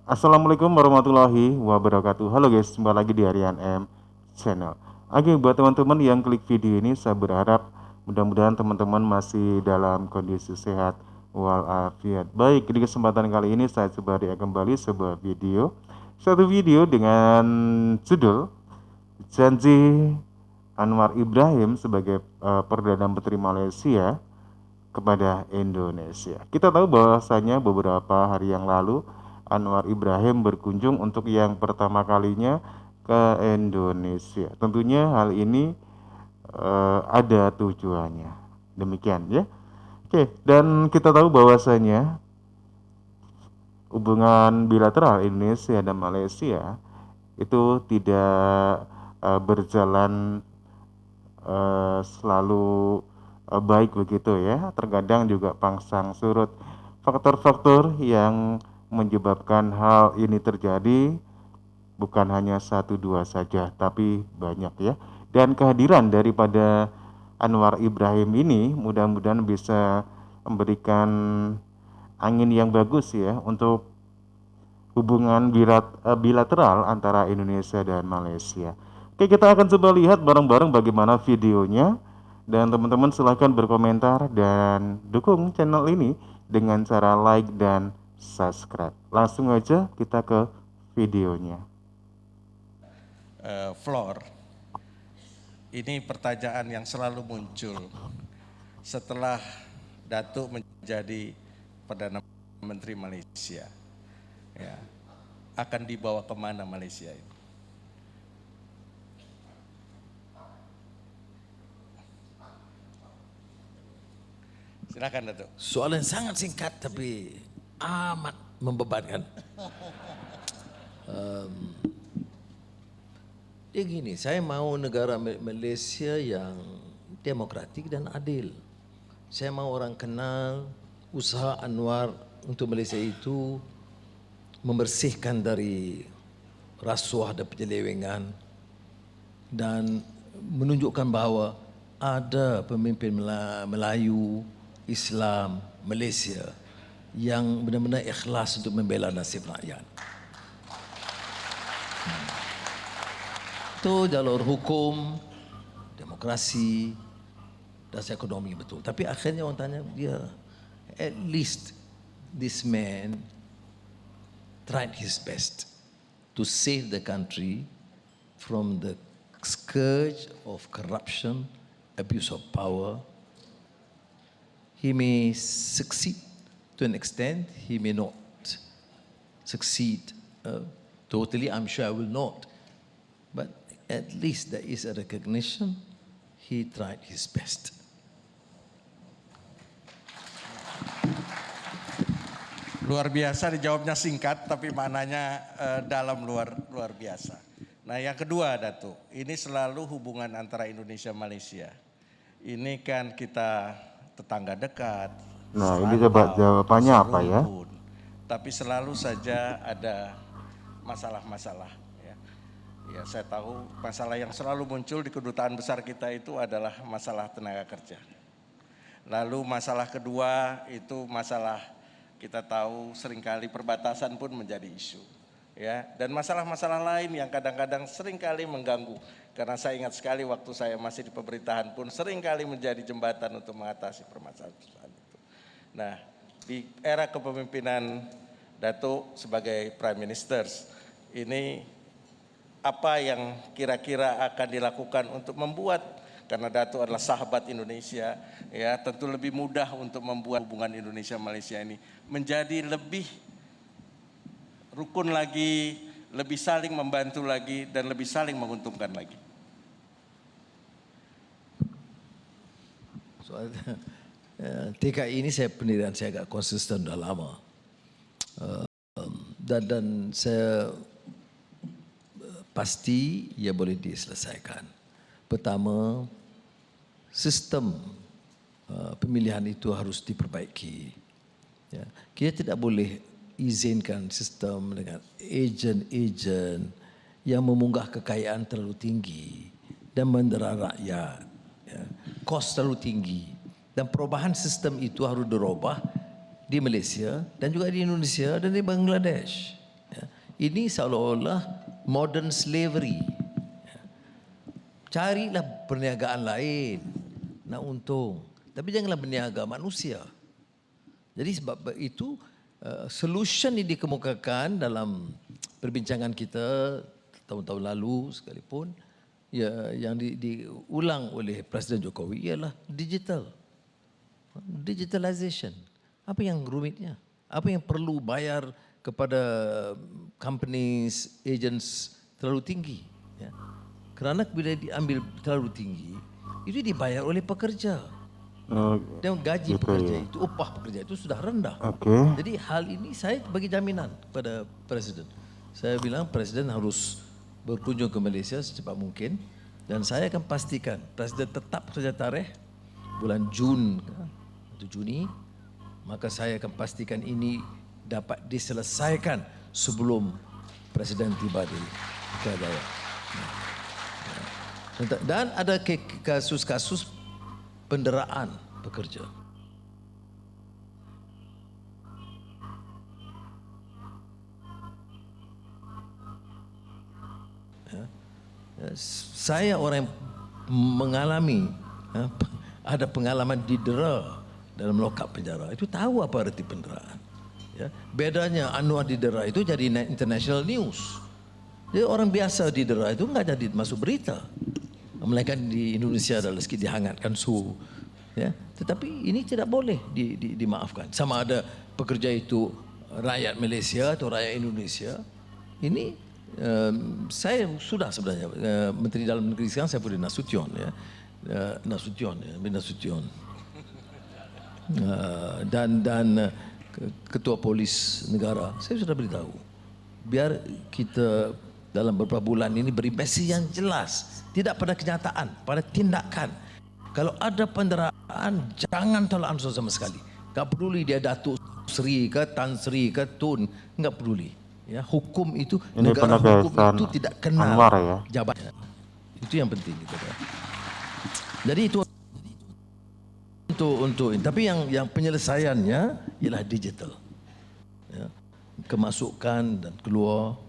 Assalamualaikum warahmatullahi wabarakatuh. Halo guys, jumpa lagi di Aryan M Channel. Oke, buat teman-teman yang klik video ini, saya berharap mudah-mudahan teman-teman masih dalam kondisi sehat walafiat. Baik, di kesempatan kali ini saya coba react kembali sebuah video. Satu video dengan judul Janji Anwar Ibrahim sebagai Perdana Menteri Malaysia kepada Indonesia. Kita tahu bahwasanya beberapa hari yang lalu Anwar Ibrahim berkunjung untuk yang pertama kalinya ke Indonesia. Tentunya hal ini ada tujuannya. Demikian ya. Oke, dan kita tahu bahwasanya hubungan bilateral Indonesia dan Malaysia itu tidak berjalan selalu baik begitu ya. Terkadang juga pangsang surut. Faktor-faktor yang menyebabkan hal ini terjadi bukan hanya satu dua saja, tapi banyak ya. Dan kehadiran daripada Anwar Ibrahim ini mudah-mudahan bisa memberikan angin yang bagus ya untuk hubungan bilateral antara Indonesia dan Malaysia. Oke, kita akan coba lihat bareng-bareng bagaimana videonya. Dan teman-teman silahkan berkomentar dan dukung channel ini dengan cara like dan subscribe. Langsung aja kita ke videonya. Floor, ini pertanyaan yang selalu muncul setelah Datuk menjadi Perdana Menteri Malaysia. Ya, akan dibawa kemana Malaysia ini? Silakan Datuk. Soalan sangat singkat tapi amat membebankan. Dia gini, saya mau negara Malaysia yang demokratik dan adil. Saya mau orang kenal usaha Anwar untuk Malaysia itu membersihkan dari rasuah dan penyelewengan dan menunjukkan bahawa ada pemimpin Melayu, Islam, Malaysia yang benar-benar ikhlas untuk membela nasib rakyat. Itu jalur hukum, demokrasi, dan ekonomi betul. Tapi akhirnya orang tanya dia, at least this man tried his best to save the country from the scourge of corruption, abuse of power. He may succeed to an extent, he may not succeed totally, I'm sure I will not. But at least there is a recognition, he tried his best. Luar biasa, dijawabnya singkat tapi maknanya dalam luar biasa. Nah yang kedua Datuk, ini selalu hubungan antara Indonesia Malaysia. Ini kan kita tetangga dekat. Nah, ini coba jawabannya apa ya? Tapi selalu saja ada masalah-masalah. Ya, saya tahu masalah yang selalu muncul di kedutaan besar kita itu adalah masalah tenaga kerja. Lalu masalah kedua itu masalah kita tahu seringkali perbatasan pun menjadi isu. Ya, dan masalah-masalah lain yang kadang-kadang seringkali mengganggu. Karena saya ingat sekali waktu saya masih di pemerintahan pun seringkali menjadi jembatan untuk mengatasi permasalahan itu. Nah, di era kepemimpinan Datuk sebagai Prime Minister, ini apa yang kira-kira akan dilakukan untuk membuat, karena Datuk adalah sahabat Indonesia, ya tentu lebih mudah untuk membuat hubungan Indonesia-Malaysia ini menjadi lebih rukun lagi, lebih saling membantu lagi, dan lebih saling menguntungkan lagi. Soal TKI ini saya pendirian saya agak konsisten dah lama. Dan saya pasti ia boleh diselesaikan. Pertama, sistem pemilihan itu harus diperbaiki. Ya, kita tidak boleh izinkan sistem dengan ejen-ejen yang memunggah kekayaan terlalu tinggi dan mendera rakyat. Ya, kos terlalu tinggi. Dan perubahan sistem itu harus dirubah di Malaysia dan juga di Indonesia dan di Bangladesh. Ya. Ini seolah-olah modern slavery. Carilah perniagaan lain nak untung, tapi janganlah berniaga manusia. Jadi sebab itu solution ini dikemukakan dalam perbincangan kita tahun-tahun lalu sekalipun, ya, yang diulang oleh Presiden Jokowi ialah digitalization. Apa yang rumitnya? Apa yang perlu bayar kepada companies, agents terlalu tinggi? Ya. Kerana bila diambil terlalu tinggi, itu dibayar oleh pekerja. Dan gaji pekerja itu, upah pekerja itu sudah rendah. Jadi hal ini saya bagi jaminan kepada Presiden. Saya bilang Presiden harus berkunjung ke Malaysia secepat mungkin, dan saya akan pastikan Presiden tetap saja tarikh bulan Jun atau Juni, maka saya akan pastikan ini dapat diselesaikan sebelum Presiden tiba di Putrajaya. Dan ada kasus-kasus penderaan pekerja. Saya orang yang mengalami, ada pengalaman didera dalam lokap penjara. Itu tahu apa arti penderaan. Ya. Bedanya Anwar didera itu jadi international news. Jadi orang biasa didera itu enggak jadi masuk berita. Melainkan di Indonesia adalah sedikit dihangatkan suhu. Ya. Tetapi ini tidak boleh dimaafkan. Sama ada pekerja itu rakyat Malaysia atau rakyat Indonesia. Ini saya sudah sebenarnya Menteri Dalam Negeri sekarang saya Budi Nasution, ya. Nasution. Dan Ketua Polis Negara, saya sudah beritahu, biar kita dalam beberapa bulan ini beri mesej yang jelas, tidak pada kenyataan, pada tindakan. Kalau ada penderaan, jangan tolak ansur sama sekali. Tak peduli dia Datuk Seri ke Tan Sri ke Tun, enggak peduli. Ya, hukum itu, ini negara hukum itu tidak kenal Anwar, ya? jabatan. Itu yang penting gitu. Jadi itu untuk tapi yang penyelesaiannya ialah digital. Ya. Kemasukan dan keluar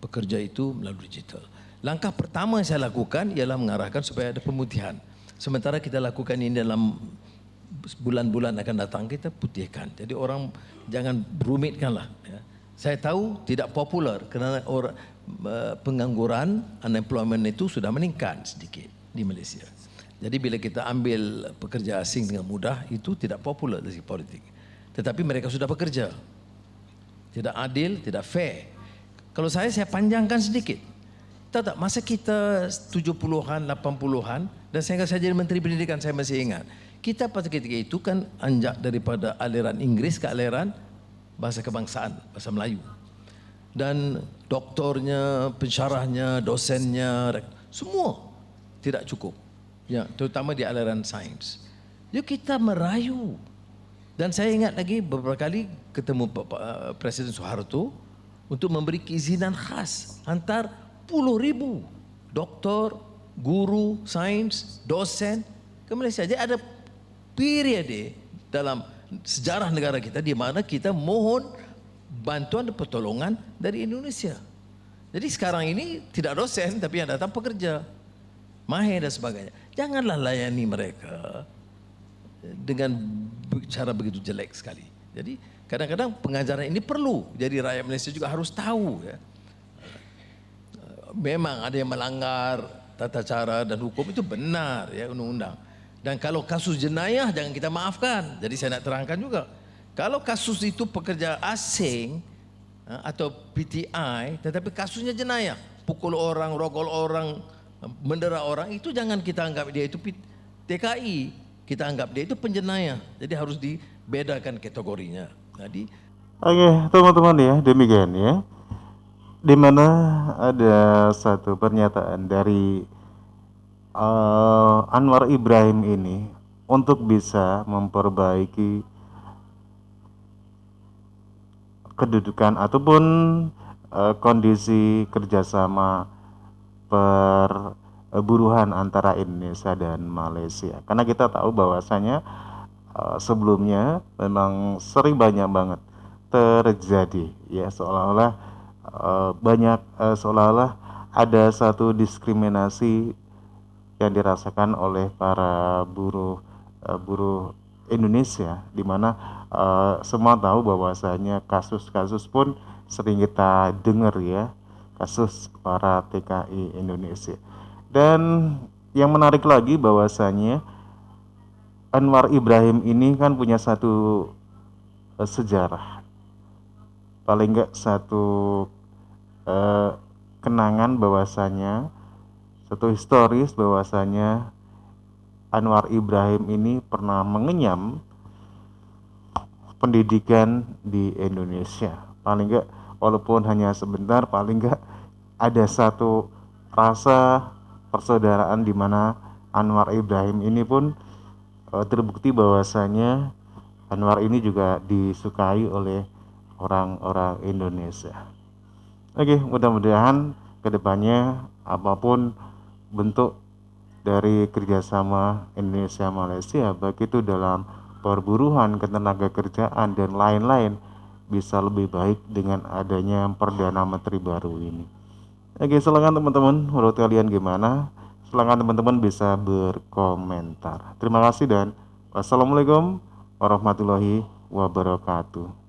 pekerja itu melalui digital. Langkah pertama yang saya lakukan ialah mengarahkan supaya ada pemutihan. Sementara kita lakukan ini dalam bulan-bulan akan datang, kita putihkan. Jadi orang jangan rumitkanlah. Ya. Saya tahu tidak popular kerana pengangguran, unemployment itu sudah meningkat sedikit di Malaysia. Jadi bila kita ambil pekerja asing dengan mudah, itu tidak popular dari segi politik. Tetapi mereka sudah bekerja. Tidak adil, tidak fair. Kalau saya panjangkan sedikit. Tahu tak, masa kita 70-an, 80-an, dan saya jadi Menteri Pendidikan, saya masih ingat. Kita pada ketika itu kan anjak daripada aliran Inggeris ke aliran bahasa kebangsaan, bahasa Melayu. Dan doktornya, pensyarahnya, dosennya, semua tidak cukup. Ya, terutama di aliran sains. Jadi kita merayu. Dan saya ingat lagi beberapa kali ketemu Presiden Soeharto untuk memberi keizinan khas hantar puluh ribu doktor, guru, sains, dosen ke Malaysia. Jadi ada periode dalam sejarah negara kita di mana kita mohon bantuan dan pertolongan dari Indonesia. Jadi sekarang ini tidak dosen tapi yang datang pekerja, mahir dan sebagainya. Janganlah layani mereka dengan cara begitu jelek sekali. Jadi kadang-kadang pengajaran ini perlu. Jadi rakyat Malaysia juga harus tahu, ya. Memang ada yang melanggar tata cara dan hukum itu benar, ya, undang-undang. Dan kalau kasus jenayah jangan kita maafkan. Jadi saya nak terangkan juga. Kalau kasus itu pekerja asing atau PTI, tetapi kasusnya jenayah, pukul orang, rogol orang, mendera orang, itu jangan kita anggap dia itu TKI. Kita anggap dia itu penjenayah. Jadi harus dibedakan kategorinya. Jadi oke, teman-teman, ya, demikian, ya. Di mana ada satu pernyataan dari Anwar Ibrahim ini untuk bisa memperbaiki kedudukan ataupun kondisi kerjasama perburuhan antara Indonesia dan Malaysia. Karena kita tahu bahwasanya sebelumnya memang sering banyak banget terjadi, ya, seolah-olah banyak seolah-olah ada satu diskriminasi yang dirasakan oleh para buruh Indonesia, di mana semua tahu bahwasanya kasus-kasus pun sering kita dengar ya, kasus para TKI Indonesia. Dan yang menarik lagi bahwasanya Anwar Ibrahim ini kan punya satu sejarah, paling enggak satu eh, kenangan bahwasanya, satu historis bahwasanya Anwar Ibrahim ini pernah mengenyam pendidikan di Indonesia. Paling enggak walaupun hanya sebentar, paling enggak ada satu rasa persaudaraan di mana Anwar Ibrahim ini pun terbukti bahwasanya Anwar ini juga disukai oleh orang-orang Indonesia. Oke, mudah-mudahan kedepannya apapun bentuk dari kerjasama Indonesia Malaysia, baik itu dalam perburuhan, ketenaga kerjaan dan lain-lain, bisa lebih baik dengan adanya Perdana Menteri baru ini. Oke, silakan teman-teman, menurut kalian gimana? Silakan teman-teman bisa berkomentar. Terima kasih dan wassalamualaikum warahmatullahi wabarakatuh.